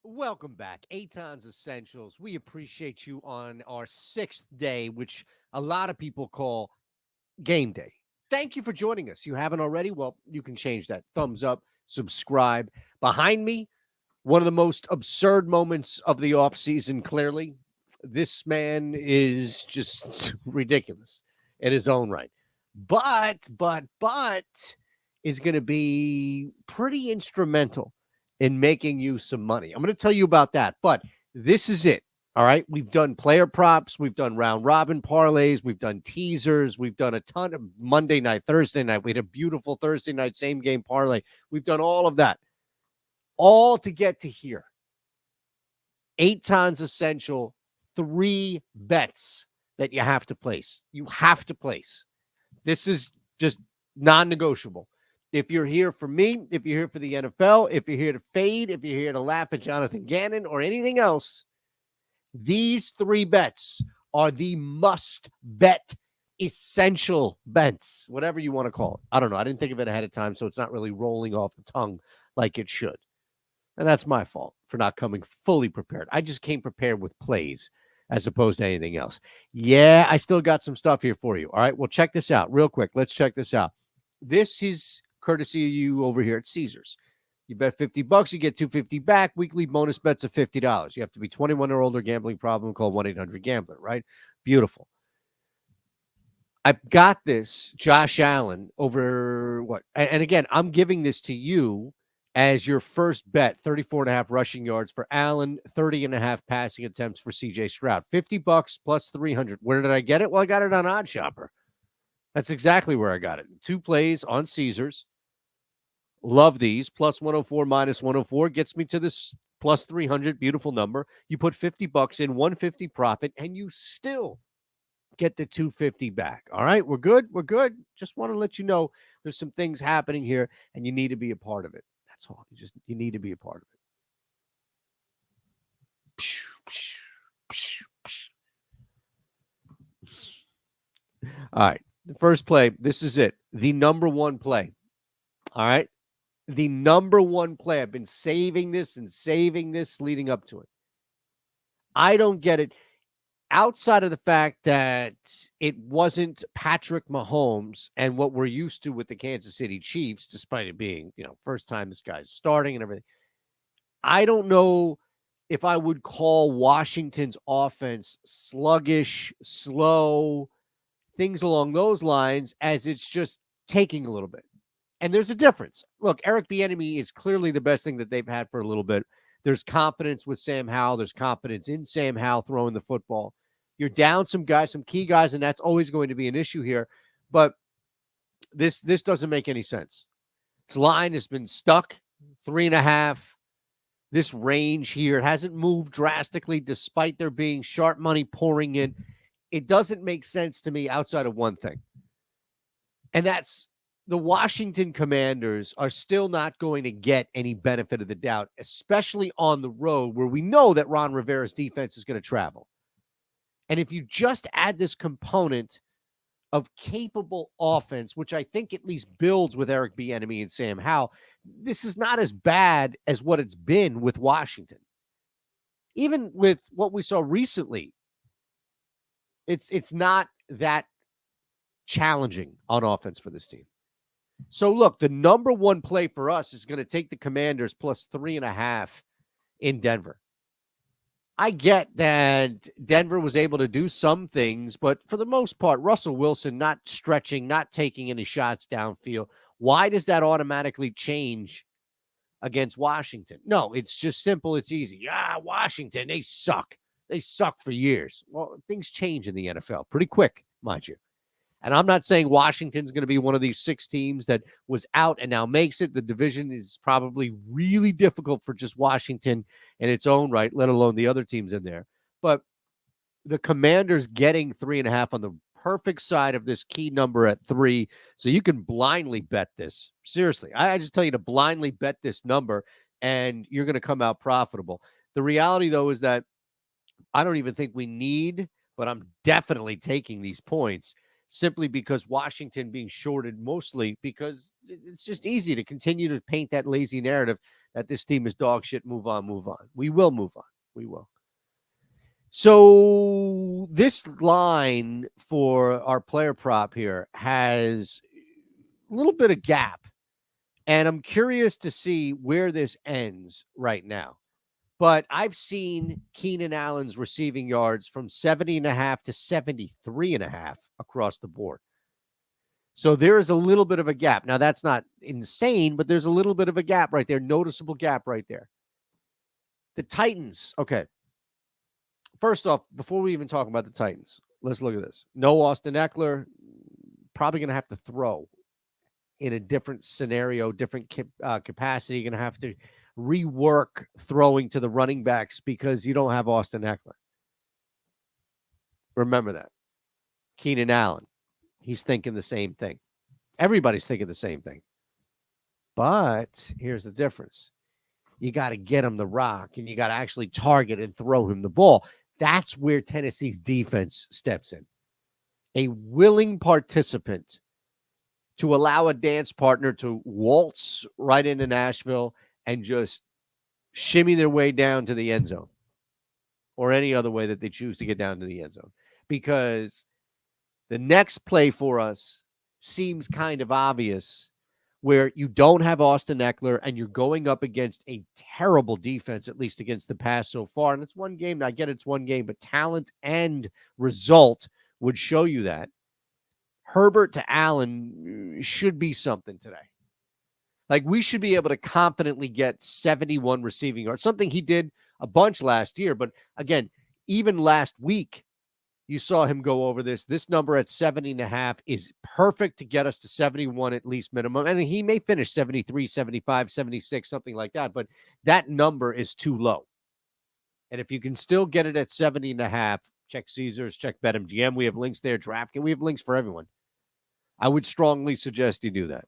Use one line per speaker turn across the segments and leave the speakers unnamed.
Welcome back, Eytan's Essentials. We appreciate you on our sixth day, which a lot of people call game day. Thank you for joining us. You haven't already? Well, you can change that. Thumbs up, subscribe. Behind me, one of the most absurd moments of the offseason, clearly. This man is just ridiculous in his own right. But is going to be pretty instrumental in making you some money. I'm going to tell you about that. But this is it. All right. We've done player props. We've done round robin parlays. We've done teasers. We've done a ton of Monday night, Thursday night. We had a beautiful Thursday night same game parlay. We've done all of that, all to get to here. Eytan's Essential, 3 bets that you have to place. You have to place. This is just non-negotiable. If you're here for me, if you're here for the NFL, if you're here to fade, if you're here to laugh at Jonathan Gannon or anything else, these 3 bets are the must-bet essential bets, whatever you want to call it. I don't know. I didn't think of it ahead of time, so it's not really rolling off the tongue like it should. And that's my fault for not coming fully prepared. I just came prepared with plays as opposed to anything else. Yeah, I still got some stuff here for you. All right, well, check this out real quick. Let's check this out. This is courtesy of you over here at Caesars. You bet $50, you get $250 back. Weekly bonus bets of $50. You have to be 21 or older. Gambling problem, call 1-800-GAMBLER, right? Beautiful. I've got this Josh Allen over what? And again, I'm giving this to you as your first bet, 34.5 rushing yards for Allen, 30.5 passing attempts for CJ Stroud. $50 plus 300. Where did I get it? Well, I got it on OddsShopper. That's exactly where I got it. 2 plays on Caesars. Love these. Plus 104, minus 104 gets me to this plus 300. Beautiful number. You put $50 in, 150 profit, and you still get the 250 back. All right, we're good. We're good. Just want to let you know there's some things happening here, and you need to be a part of it. That's all. You need to be a part of it. All right, the first play. This is it. The number one play. All right, the number one play. I've been saving this and saving this leading up to it. I don't get it. Outside of the fact that it wasn't Patrick Mahomes and what we're used to with the Kansas City Chiefs, despite it being, first time this guy's starting and everything, I don't know if I would call Washington's offense sluggish, slow, things along those lines, as it's just taking a little bit. And there's a difference. Look, Eric Bieniemy is clearly the best thing that they've had for a little bit. There's confidence with Sam Howell. There's confidence in Sam Howell throwing the football. You're down some guys, some key guys, and that's always going to be an issue here. But this doesn't make any sense. This line has been stuck 3.5. This range here, it hasn't moved drastically despite there being sharp money pouring in. It doesn't make sense to me outside of one thing. And that's the Washington Commanders are still not going to get any benefit of the doubt, especially on the road where we know that Ron Rivera's defense is going to travel. And if you just add this component of capable offense, which I think at least builds with Eric Bieniemy and Sam Howell, this is not as bad as what it's been with Washington. Even with what we saw recently, it's not that challenging on offense for this team. So look, the number one play for us is going to take the Commanders plus 3.5 in Denver. I get that Denver was able to do some things, but for the most part, Russell Wilson not stretching, not taking any shots downfield. Why does that automatically change against Washington? No, it's just simple. It's easy. Washington, they suck. They suck for years. Well, things change in the NFL pretty quick, mind you. And I'm not saying Washington's going to be one of these 6 teams that was out and now makes it. The division is probably really difficult for just Washington in its own right, let alone the other teams in there. But the Commanders getting 3.5 on the perfect side of this key number at 3. So you can blindly bet this. Seriously, I just tell you to blindly bet this number and you're going to come out profitable. The reality, though, is that I don't even think we need, but I'm definitely taking these points simply because Washington being shorted, mostly because it's just easy to continue to paint that lazy narrative that this team is dog shit. Move on, move on. We will move on. We will. So this line for our player prop here has a little bit of gap. And I'm curious to see where this ends right now. But I've seen Keenan Allen's receiving yards from 70.5 to 73.5 across the board. So there is a little bit of a gap. Now, that's not insane, but there's a little bit of a gap right there, noticeable gap right there. The Titans, okay. First off, before we even talk about the Titans, let's look at this. No Austin Eckler, probably going to have to throw in a different scenario, different capacity. You're going to have to rework throwing to the running backs because you don't have Austin Eckler. Remember that. Keenan Allen, he's thinking the same thing. Everybody's thinking the same thing. But here's the difference. You got to get him the rock, and you got to actually target and throw him the ball. That's where Tennessee's defense steps in. A willing participant to allow a dance partner to waltz right into Nashville and just shimmy their way down to the end zone or any other way that they choose to get down to the end zone. Because the next play for us seems kind of obvious, where you don't have Austin Eckler and you're going up against a terrible defense, at least against the pass so far. And it's one game. I get it's one game, but talent and result would show you that. Herbert to Allen should be something today. Like, we should be able to confidently get 71 receiving yards, something he did a bunch last year. But again, even last week, you saw him go over this. This number at 70.5 is perfect to get us to 71 at least minimum. And he may finish 73, 75, 76, something like that. But that number is too low. And if you can still get it at 70.5, check Caesars, check BetMGM. We have links there. DraftKings. We have links for everyone. I would strongly suggest you do that.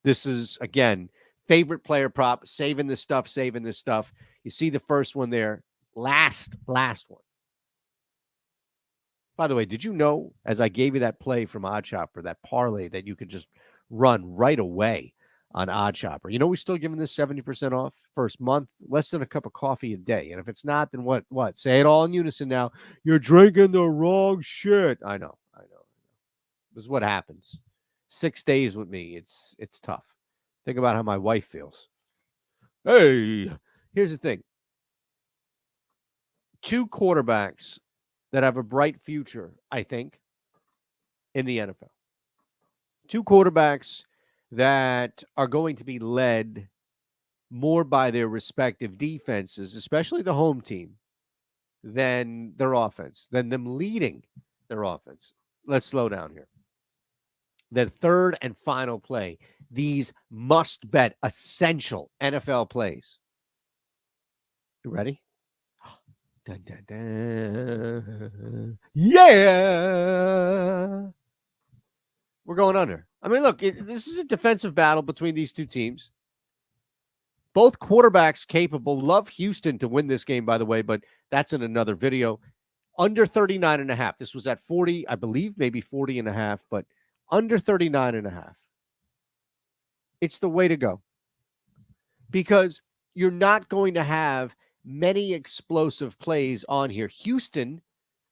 This is, again, favorite player prop, saving this stuff. You see the first one there. Last one. By the way, did you know, as I gave you that play from OddsShopper, that parlay that you could just run right away on OddsShopper? You know, we're still giving this 70% off first month, less than a cup of coffee a day. And if it's not, then what? Say it all in unison now. You're drinking the wrong shit. I know. This is what happens. 6 days with me, it's tough. Think about how my wife feels. Hey, here's the thing. 2 quarterbacks that have a bright future, I think, in the NFL. 2 quarterbacks that are going to be led more by their respective defenses, especially the home team, than their offense, than them leading their offense. Let's slow down here. The third and final play, these must-bet, essential NFL plays. You ready? Dun, dun, dun. Yeah! We're going under. I mean, look, this is a defensive battle between these two teams. Both quarterbacks capable. Love Houston to win this game, by the way, but that's in another video. Under 39.5. This was at 40, I believe, maybe 40.5, but under 39.5. It's the way to go. Because you're not going to have many explosive plays on here. Houston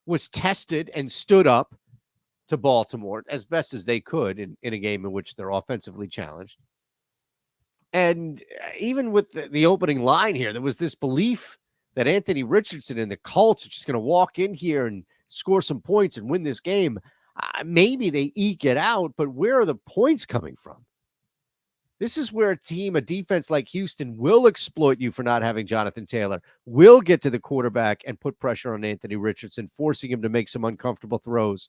was tested and stood up to Baltimore as best as they could in a game in which they're offensively challenged. And even with the opening line here, there was this belief that Anthony Richardson and the Colts are just going to walk in here and score some points and win this game. Maybe they eke it out, but where are the points coming from? This is where a defense like Houston will exploit you for not having Jonathan Taylor, will get to the quarterback and put pressure on Anthony Richardson, forcing him to make some uncomfortable throws.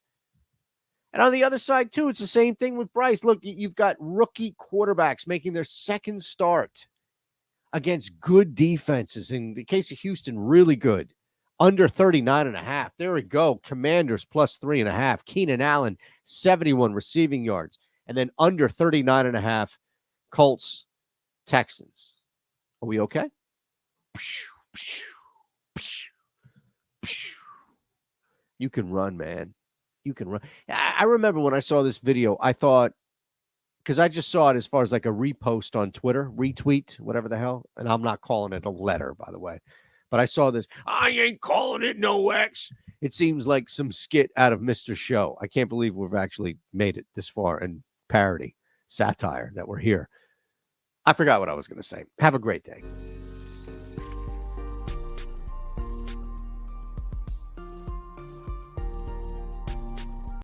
And on the other side, too, it's the same thing with Bryce. Look, you've got rookie quarterbacks making their second start against good defenses. In the case of Houston, really good. Under 39.5. There we go. Commanders plus 3.5. Keenan Allen, 71 receiving yards. And then under 39.5, Colts, Texans. Are we okay? You can run, man. You can run. I remember when I saw this video, I thought because I just saw it as far as like a repost on Twitter, retweet, whatever the hell. And I'm not calling it a letter, by the way. But I saw this. I ain't calling it no X. It seems like some skit out of Mr. Show. I can't believe we've actually made it this far in parody, satire that we're here. I forgot what I was going to say. Have a great day.